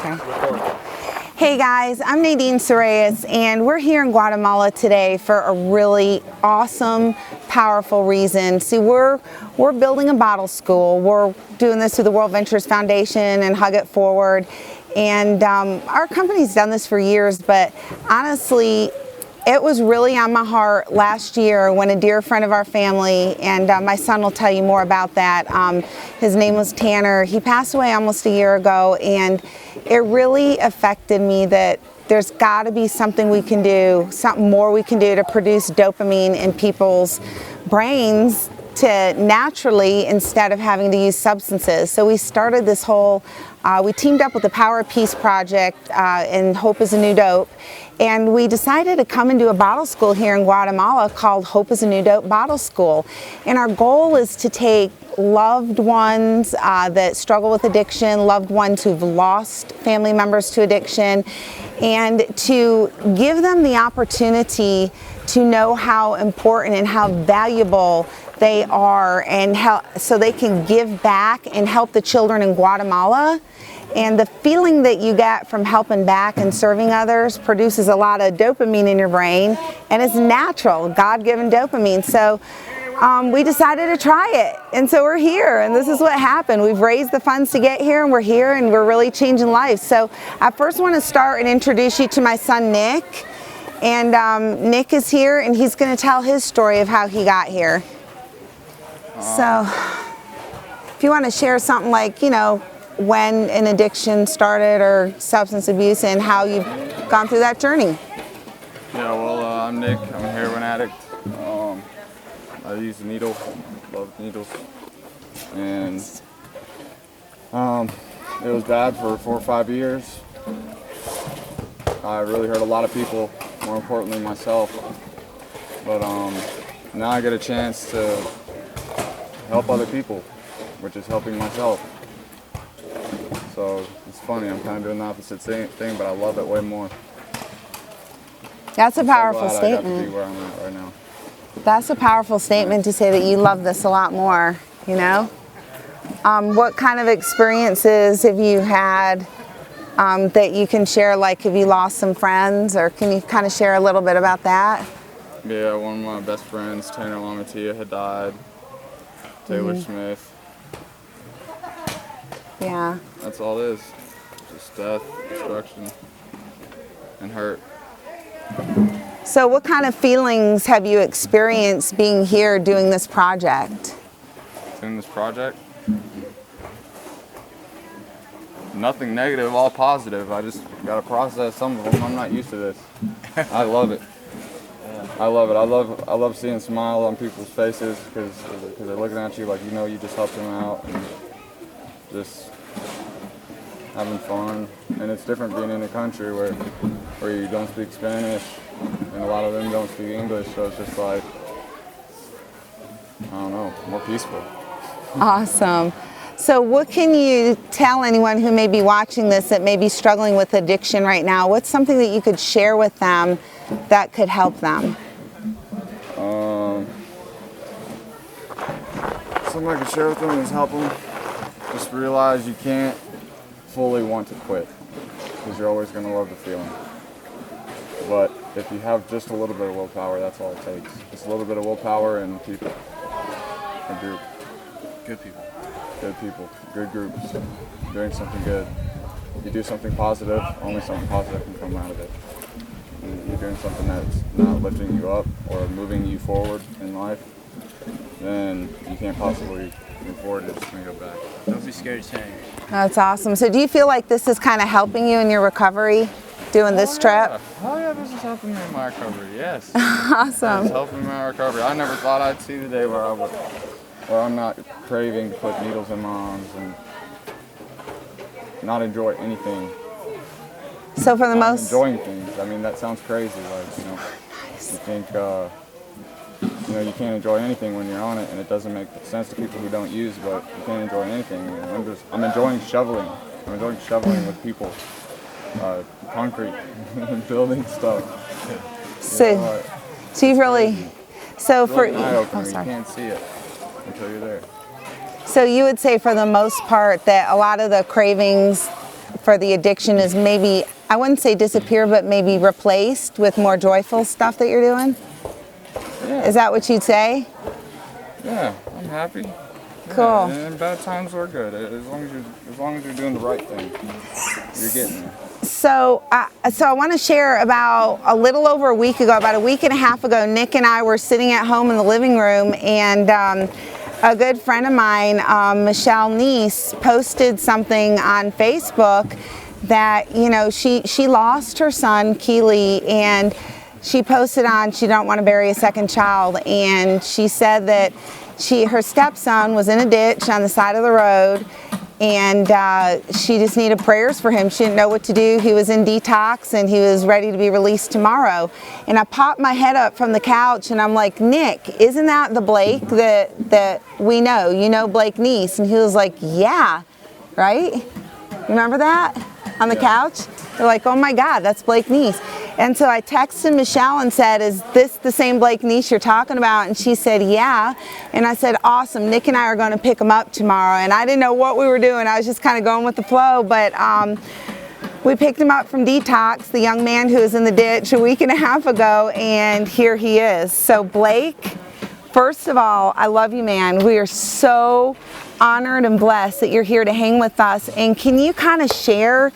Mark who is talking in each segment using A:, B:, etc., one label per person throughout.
A: Okay. Hey guys, I'm Nadine and we're here in Guatemala today for a really awesome, powerful reason. See, we're building a bottle school. We're doing this through the World Ventures Foundation and Hug It Forward. And our company's done this for years, but honestly, it was really on my heart last year when a dear friend of our family, and my son will tell you more about that, his name was Tanner. He passed away almost a year ago, and it really affected me that there's got to be something we can do, something more we can do to produce dopamine in people's brains to naturally, instead of having to use substances. So we started this whole, we teamed up with the Power of Peace Project and Hope is a New Dope, and we decided to come and do a bottle school here in Guatemala called Hope is a New Dope Bottle School. And our goal is to take loved ones that struggle with addiction, loved ones who've lost family members to addiction, and to give them the opportunity to know how important and how valuable they are, and so they can give back and help the children in Guatemala. And the feeling that you get from helping back and serving others produces a lot of dopamine in your brain, and it's natural, God-given dopamine. So we decided to try it, and so we're here, and this is what happened. We've raised the funds to get here, and we're here, and we're really changing lives. So I first want to start and introduce you to my son, Nick. And Nick is here, and he's going to tell his story of how he got here. So if you want to share something like, you know, when an addiction started or substance abuse and how you've gone through that journey.
B: Yeah, well, I'm Nick. I'm a heroin addict. I use a needle, love needles. And it was bad for 4 or 5 years. I really hurt a lot of people, more importantly myself. But now I get a chance to help other people, which is helping myself. So it's funny, I'm kind of doing the opposite thing, but I love it way more.
A: That's a powerful statement.
B: I got to be where I'm at right now.
A: That's a powerful statement to say that you love this a lot more, you know? What kind of experiences have you had that you can share? Like, have you lost some friends, or can you kind of share a little bit about that?
B: Yeah, one of my best friends, Tanner Lamatia, had died. Taylor Smith.
A: Yeah.
B: That's all it is. Just death, destruction, and hurt.
A: So what kind of feelings have you experienced being here doing this project?
B: Doing this project? Nothing negative, all positive. I just gotta process some of them. I'm not used to this. I love it. I love it. I love seeing smile on people's faces because they're looking at you like, you know, you just helped them out, and just having fun. And it's different being in a country where you don't speak Spanish, and a lot of them don't speak English, so it's just like, I don't know, more peaceful.
A: Awesome. So what can you tell anyone who may be watching this that may be struggling with addiction right now? What's something that you could share with them that could help them?
B: Something I could share with them is help them just realize you can't fully want to quit, because you're always going to love the feeling. But if you have just a little bit of willpower, that's all it takes. Just a little bit of willpower and people. A group.
C: Good people.
B: Good people. Good groups. Doing something good. If you do something positive, only something positive can come out of it. And you're doing something that's not lifting you up or moving you forward in life, then you can't possibly move forward. It's just going to go back.
C: Don't be scared to change.
A: That's awesome. So do you feel like this is kind of helping you in your recovery, doing this trip?
B: Oh yeah, this is helping me in my recovery, yes.
A: Awesome.
B: It's helping me in my recovery. I never thought I'd see the day where I'm not craving to put needles in my arms and not enjoy anything.
A: So for the most...
B: enjoying things. I mean, that sounds crazy. Like, you know, you think, you know, you can't enjoy anything when you're on it, and it doesn't make sense to people who don't use, but you can't enjoy anything. I'm enjoying shoveling. I'm enjoying shoveling with people. Concrete, building stuff.
A: So you've really... So
B: it's
A: for...
B: really eye-opening.
A: Oh, sorry.
B: You can't see it until you're there.
A: So you would say for the most part that a lot of the cravings for the addiction is maybe, I wouldn't say disappear, but maybe replaced with more joyful stuff that you're doing?
B: Yeah.
A: Is that what you'd say?
B: Yeah, I'm happy.
A: Cool.
B: Yeah, and bad times are good. As long as you're doing the right thing, you're getting there.
A: So I want to share about a little over a week ago, about a week and a half ago, Nick and I were sitting at home in the living room, and a good friend of mine, Michelle Neese, posted something on Facebook that, you know, she lost her son, Keely, and she posted on she don't want to bury a second child, and she said that her stepson was in a ditch on the side of the road, and she just needed prayers for him. She didn't know what to do. He was in detox and he was ready to be released tomorrow. And I popped my head up from the couch and I'm like, Nick, isn't that the Blake that we know? You know Blake Neese? And he was like, yeah, right? Remember that on the couch? They're like, oh my God, that's Blake Neese. And so I texted Michelle and said, is this the same Blake Neese you're talking about? And she said, yeah. And I said, awesome. Nick and I are going to pick him up tomorrow. And I didn't know what we were doing. I was just kind of going with the flow. But we picked him up from detox, the young man who was in the ditch a week and a half ago. And here he is. So Blake, first of all, I love you, man. We are so honored and blessed that you're here to hang with us. And can you kind of share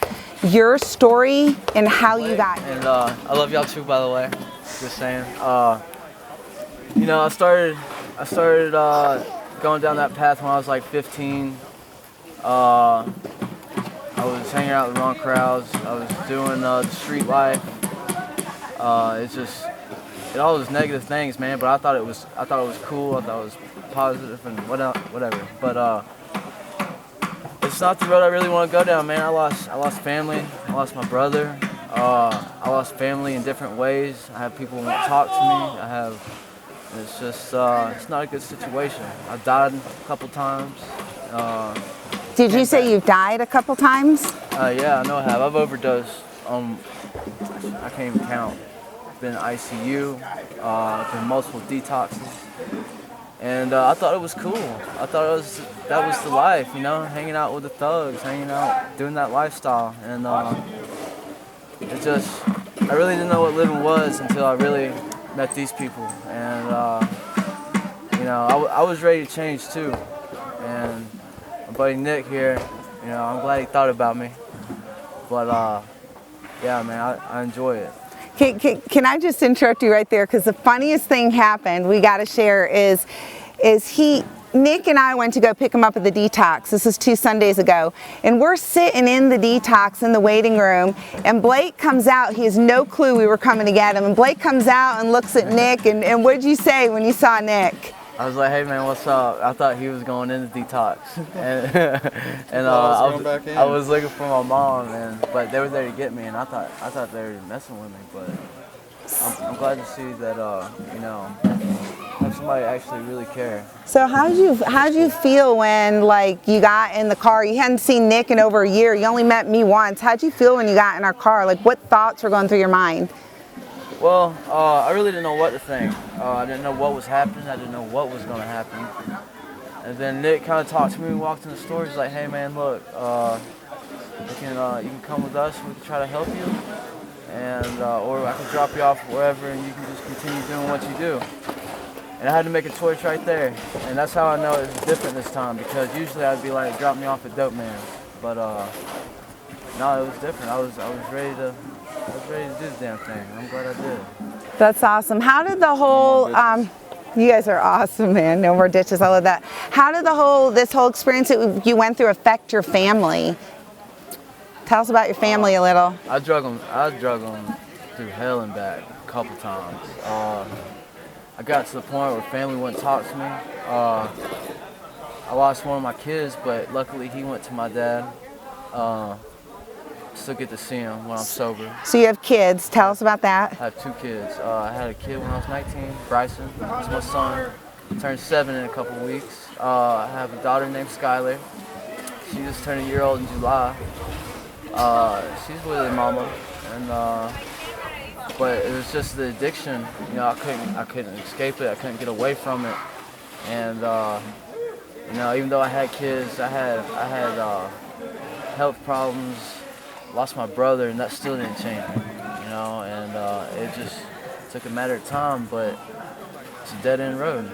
A: your story and how you got here?
D: And I love y'all too, by the way. Just saying. You know, I started going down that path when I was like 15. I was hanging out with the wrong crowds. I was doing the street life. It all was negative things, man. But I thought it was cool. I thought it was positive and whatever. But it's not the road I really want to go down, man. I lost family. I lost my brother. I lost family in different ways. I have people who won't talk to me. It's just, it's not a good situation. I've died a couple times.
A: Did you say you've died a couple times?
D: Yeah, I know I have. I've overdosed. I can't even count. I've been in ICU. I've been multiple detoxes. And I thought it was cool. I thought that was the life, you know, hanging out with the thugs, hanging out, doing that lifestyle. And I really didn't know what living was until I really met these people. And, you know, I was ready to change too. And my buddy Nick here, you know, I'm glad he thought about me. But, yeah, man, I enjoy it.
A: Can I just interrupt you right there? Because the funniest thing happened, we got to share, is Nick and I went to go pick him up at the detox. This was 2 Sundays ago. And we're sitting in the detox in the waiting room. And Blake comes out. He has no clue we were coming to get him. And Blake comes out and looks at Nick. And what'd you say when you saw Nick?
D: I was like, hey man, what's up? I thought he was going into detox. And I was looking for my mom, but they were there to get me, and I thought they were messing with me, but I'm glad to see that, you know, have somebody actually really care.
A: So how'd you feel when, like, you got in the car? You hadn't seen Nick in over a year. You only met me once. How'd you feel when you got in our car? Like, what thoughts were going through your mind?
D: Well, I really didn't know what to think. I didn't know what was happening. I didn't know what was going to happen. And then Nick kind of talked to me. We walked in the store. He's like, "Hey, man, look, you can come with us. We can try to help you, and or I can drop you off wherever, and you can just continue doing what you do." And I had to make a choice right there, and that's how I know it was different this time, because usually I'd be like, "Drop me off at Dope Man," but no, it was different. I was ready to do the damn thing. I'm glad I did.
A: That's awesome. How did the whole, you guys are awesome, man. No more ditches, I love that. How did this whole experience that you went through affect your family? Tell us about your family a little.
D: I drug them through hell and back a couple times. I got to the point where family wouldn't talk to me. I lost one of my kids, but luckily he went to my dad. Still get to see him when I'm sober.
A: So you have kids. Tell us about that.
D: I have 2 kids. I had a kid when I was 19, Bryson. He's my son. Turned 7 in a couple weeks. I have a daughter named Skylar. She just turned a year old in July. She's with her mama, and but it was just the addiction. You know, I couldn't escape it. I couldn't get away from it. And you know, even though I had kids, I had health problems. lost my brother, and that still didn't change me, you know. And it just took a matter of time, but it's a dead end road.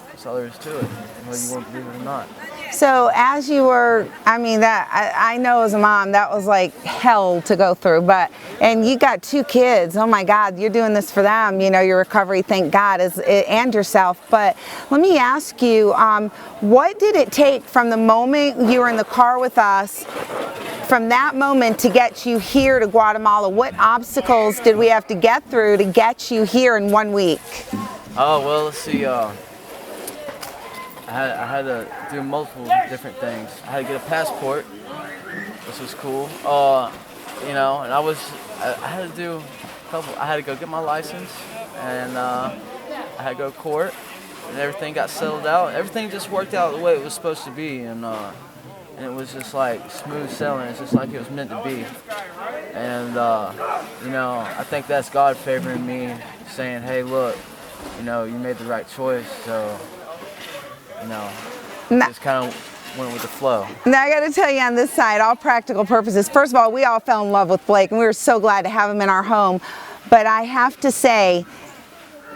D: That's all there is to it, whether you want to believe it or not.
A: So as you were, I mean, that I know as a mom, that was like hell to go through, and you got 2 kids, oh my God, you're doing this for them, you know, your recovery, thank God, and yourself. But let me ask you, what did it take from the moment you were in the car with us, from that moment to get you here to Guatemala? What obstacles did we have to get through to get you here in 1 week?
D: Oh, well, let's see. I had to do multiple different things. I had to get a passport, which was cool. You know, and I had to do a couple. I had to go get my license, and I had to go to court, and everything got settled out. Everything just worked out the way it was supposed to be, and it was just like smooth sailing. It's just like it was meant to be. And you know, I think that's God favoring me, saying, "Hey, look, you know, you made the right choice." So, you know, just kind of went with the flow.
A: Now I got to tell you, on this side, all practical purposes, first of all, we all fell in love with Blake, and we were so glad to have him in our home. But I have to say,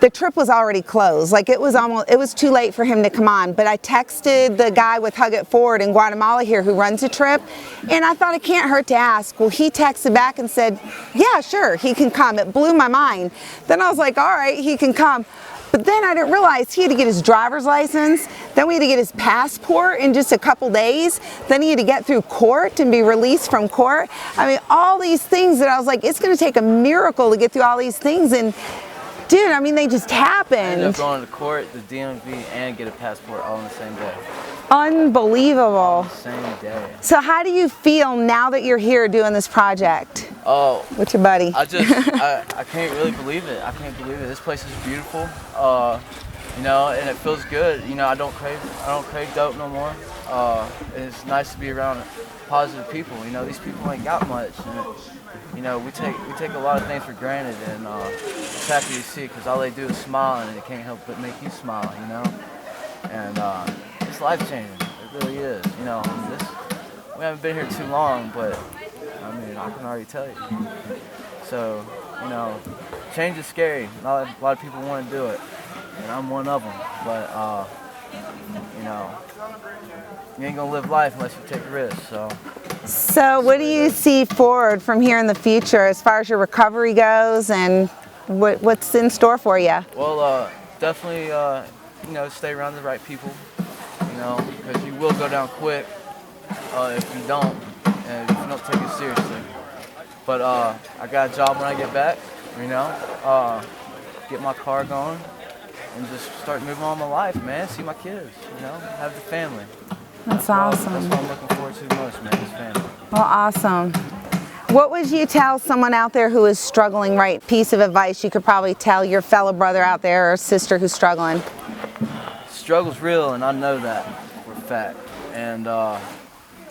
A: the trip was already closed. Like, it was too late for him to come on. But I texted the guy with Hug It Forward in Guatemala here who runs the trip, and I thought it can't hurt to ask. Well, he texted back and said, yeah, sure, he can come. It blew my mind. Then I was like, all right, he can come. But then I didn't realize he had to get his driver's license, then we had to get his passport in just a couple days, then he had to get through court and be released from court. I mean, all these things that I was like, it's going to take a miracle to get through all these things, and dude, I mean, they just happened.
D: I ended up going to court, the DMV, and get a passport all on the same day.
A: Unbelievable.
D: Same day.
A: So how do you feel now that you're here doing this project?
D: Oh,
A: with your buddy?
D: I can't really believe it. I can't believe it. This place is beautiful, you know, and it feels good. You know, I don't crave dope no more. And it's nice to be around positive people. You know, these people ain't got much, and you know, we take a lot of things for granted, and it's happy to see, because all they do is smile, and it can't help but make you smile. You know, and it's life changing. It really is. You know, we haven't been here too long, but I mean, I can already tell you. So, you know, change is scary. Not a lot of people want to do it, and I'm one of them. But, you know, you ain't gonna live life unless you take risks. So
A: what do you see forward from here in the future as far as your recovery goes, and what's in store for you?
D: Well, definitely, you know, stay around the right people. You know, because you will go down quick if you don't. And if you don't take it seriously. But I got a job when I get back, you know, get my car going, and just start moving on my life, man. See my kids, you know, have the family.
A: That's awesome.
D: That's what I'm looking forward to the most, man, is family.
A: Well, awesome. What would you tell someone out there who is struggling, right? Piece of advice you could probably tell your fellow brother out there or sister who's struggling.
D: Struggle's real, and I know that for a fact. And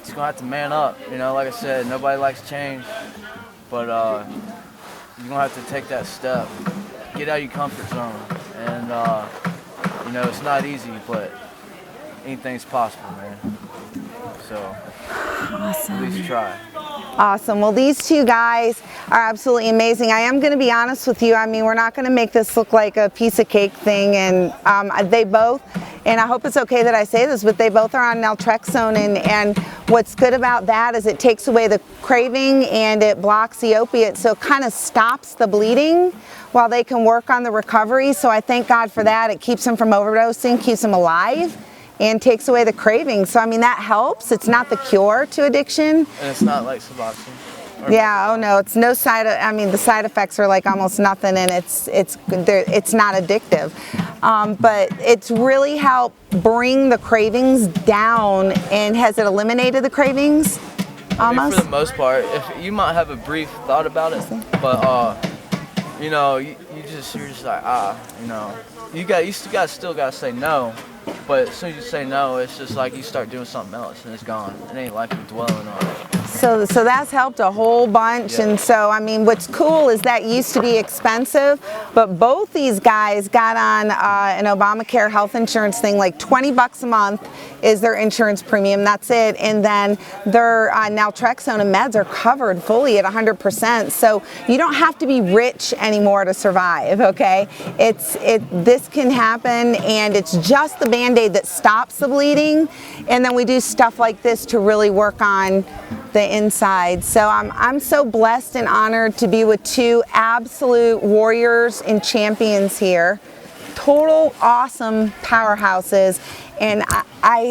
D: it's gonna have to man up, you know. Like I said, nobody likes change, but you're gonna have to take that step, get out of your comfort zone, and you know, it's not easy, but anything's possible, man. So
A: awesome.
D: At least try.
A: Awesome. Well, these 2 guys are absolutely amazing. I am going to be honest with you. I mean, we're not going to make this look like a piece of cake thing, and they both, and I hope it's okay that I say this, but they both are on naltrexone, and what's good about that is it takes away the craving and it blocks the opiate, so it kind of stops the bleeding while they can work on the recovery. So I thank God for that. It keeps them from overdosing, keeps them alive, and takes away the craving. So I mean, that helps. It's not the cure to addiction.
D: And it's not like Suboxone.
A: Yeah, oh no, it's no I mean, the side effects are like almost nothing, and it's not addictive. But it's really helped bring the cravings down. And has it eliminated the cravings? Almost?
D: I mean, for the most part. If you might have a brief thought about it, but you know, you're just like, you know, you still gotta say no. But as soon as you say no, it's just like you start doing something else and it's gone. It ain't like you're dwelling on it.
A: So that's helped a whole bunch.
D: Yeah.
A: And so, I mean, what's cool is that used to be expensive, but both these guys got on an Obamacare health insurance thing, like $20 a month is their insurance premium. That's it. And then their naltrexone and meds are covered fully at 100%. So you don't have to be rich anymore to survive. Okay, this can happen, and it's just the Band-Aid that stops the bleeding. And then we do stuff like this to really work on the inside. So I'm so blessed and honored to be with two absolute warriors and champions here. Total awesome powerhouses. And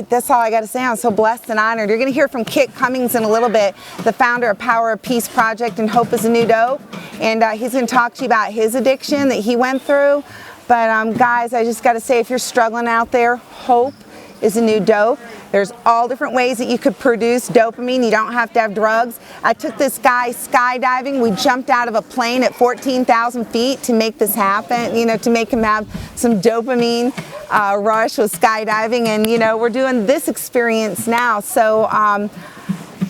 A: that's all I got to say. I'm so blessed and honored. You're going to hear from Kit Cummings in a little bit, the founder of Power of Peace Project and Hope is a New Dope. And he's going to talk to you about his addiction that he went through. But guys, I just got to say, if you're struggling out there, hope is a new dope. There's all different ways that you could produce dopamine. You don't have to have drugs. I took this guy skydiving. We jumped out of a plane at 14,000 feet to make this happen, you know, to make him have some dopamine rush with skydiving. And, you know, we're doing this experience now. So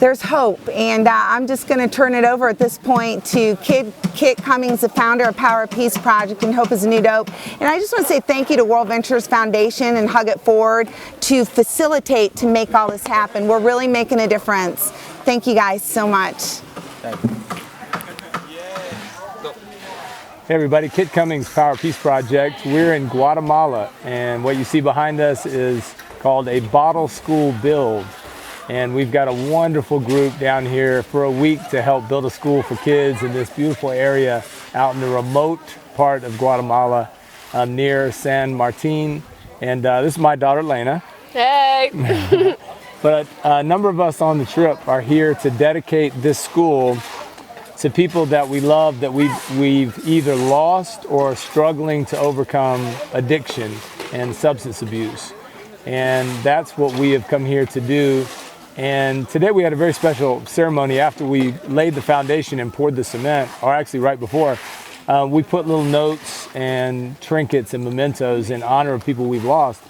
A: there's hope. And I'm just going to turn it over at this point to Kit Cummings, the founder of Power of Peace Project and Hope is a New Dope. And I just want to say thank you to World Ventures Foundation and Hug It Forward to facilitate, to make all this happen. We're really making a difference. Thank you guys so much.
D: Thank you.
E: Hey everybody, Kit Cummings, Power of Peace Project. We're in Guatemala, and what you see behind us is called a bottle school build. And we've got a wonderful group down here for a week to help build a school for kids in this beautiful area out in the remote part of Guatemala near San Martin. And this is my daughter, Laina.
F: Hey!
E: But a number of us on the trip are here to dedicate this school to people that we love, that we've either lost or are struggling to overcome addiction and substance abuse. And that's what we have come here to do. And today we had a very special ceremony after we laid the foundation and poured the cement, or actually right before. We put little notes and trinkets and mementos in honor of people we've lost.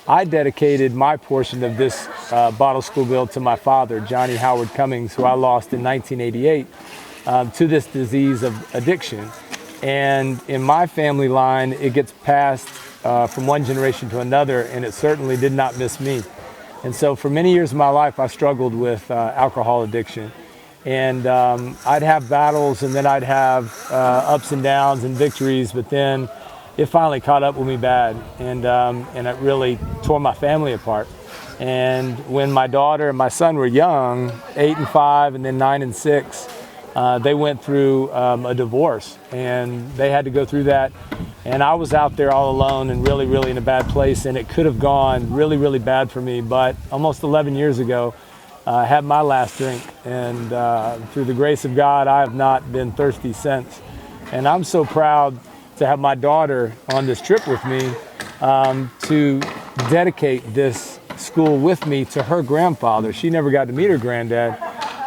E: I dedicated my portion of this bottle school build to my father, Johnny Howard Cummings, who I lost in 1988 to this disease of addiction. And in my family line, it gets passed from one generation to another, and it certainly did not miss me. And so for many years of my life, I struggled with alcohol addiction. And I'd have battles, and then I'd have ups and downs and victories, but then it finally caught up with me bad. And it really tore my family apart. And when my daughter and my son were young, 8 and 5 and then 9 and 6, they went through a divorce, and they had to go through that. And I was out there all alone and really, really in a bad place, and it could have gone really, really bad for me. But almost 11 years ago, I had my last drink, and through the grace of God, I have not been thirsty since. And I'm so proud to have my daughter on this trip with me to dedicate this school with me to her grandfather. She never got to meet her granddad.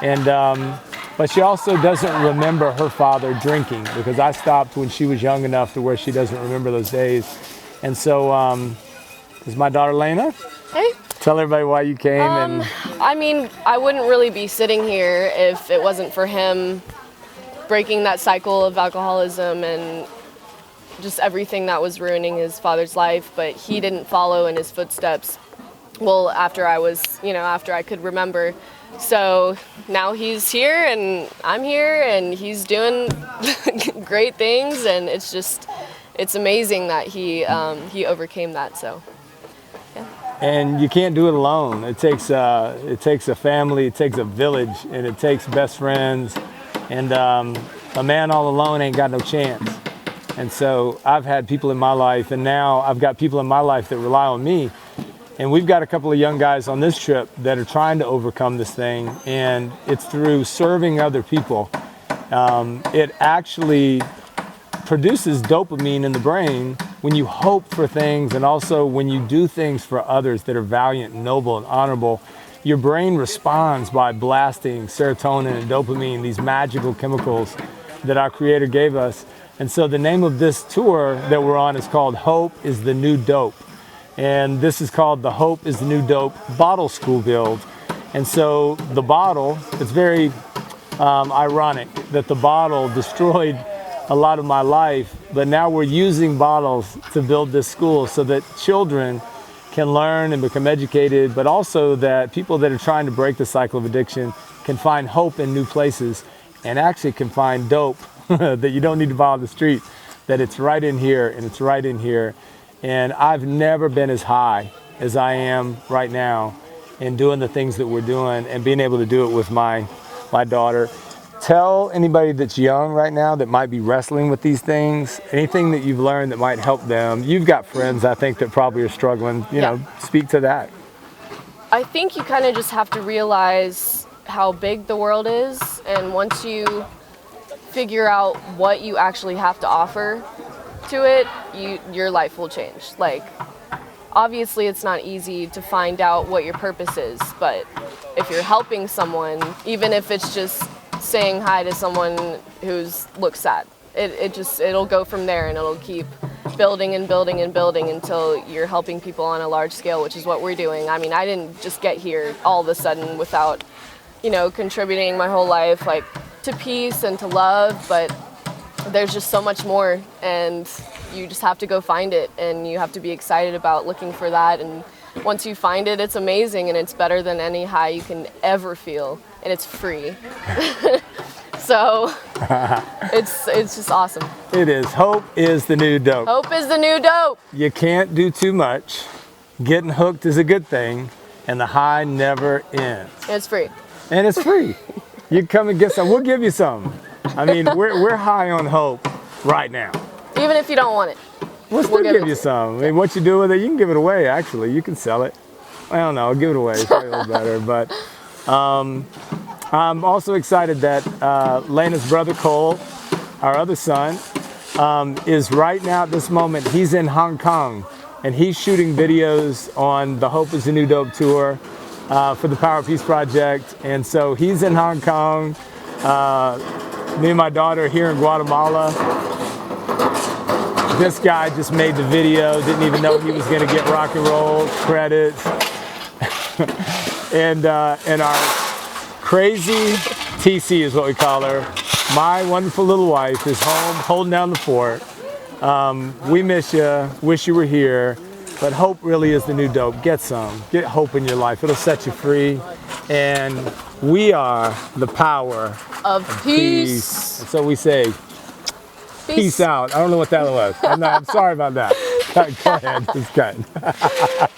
E: And but she also doesn't remember her father drinking, because I stopped when she was young enough to where she doesn't remember those days. And so, this is my daughter, Laina.
F: Hey.
E: Tell everybody why you came.
F: I mean, I wouldn't really be sitting here if it wasn't for him breaking that cycle of alcoholism and just everything that was ruining his father's life. But he didn't follow in his footsteps. Well, after I could remember. So now he's here and I'm here and he's doing great things, and it's amazing that he overcame that. So yeah.
E: And you can't do it alone. It takes a family, it takes a village, and it takes best friends. And a man all alone ain't got no chance. And so I've had people in my life, and now I've got people in my life that rely on me. And we've got a couple of young guys on this trip that are trying to overcome this thing, and it's through serving other people. It actually produces dopamine in the brain when you hope for things, and also when you do things for others that are valiant, noble, and honorable. Your brain responds by blasting serotonin and dopamine, these magical chemicals that our Creator gave us. And so the name of this tour that we're on is called Hope is the New Dope. And this is called the Hope is the New Dope bottle school build. And so the bottle, it's very ironic that the bottle destroyed a lot of my life, but now we're using bottles to build this school so that children can learn and become educated, but also that people that are trying to break the cycle of addiction can find hope in new places and actually can find dope that you don't need to buy on the street, that it's right in here and it's right in here. And I've never been as high as I am right now in doing the things that we're doing and being able to do it with my daughter. Tell anybody that's young right now that might be wrestling with these things, anything that you've learned that might help them. You've got friends, I think, that probably are struggling. You know, speak to that.
F: I think you kind of just have to realize how big the world is, and once you figure out what you actually have to offer to it, your life will change. Like, obviously it's not easy to find out what your purpose is, but if you're helping someone, even if it's just saying hi to someone who's looks sad, it'll go from there, and it'll keep building and building and building until you're helping people on a large scale, which is what we're doing. I mean, I didn't just get here all of a sudden without, contributing my whole life, like, to peace and to love, but there's just so much more, and you just have to go find it, and you have to be excited about looking for that. And once you find it, it's amazing, and it's better than any high you can ever feel, and it's free. So it's just awesome.
E: It is. Hope is the new dope.
F: Hope is the new dope.
E: You can't do too much. Getting hooked is a good thing, and the high never ends.
F: It's free.
E: And it's free. You come and get some. We'll give you some. I mean, we're high on hope right now.
F: Even if you don't want it.
E: We'll still give you some. I mean, what you do with it, you can give it away, actually. You can sell it. I don't know, give it away. It's probably a little better. But I'm also excited that Laina's brother, Cole, our other son, is right now at this moment, he's in Hong Kong. And he's shooting videos on the Hope is the New Dope tour for the Power Peace Project. And so he's in Hong Kong. Me and my daughter are here in Guatemala. This guy just made the video, didn't even know he was gonna get rock and roll credits. and our crazy TC is what we call her. My wonderful little wife is home holding down the fort. We miss you, wish you were here, but hope really is the new dope. Get some, get hope in your life. It'll set you free. And we are the power
F: of peace.
E: And so we say, peace out. I don't know what that was. I'm sorry about that. Go ahead, just cut.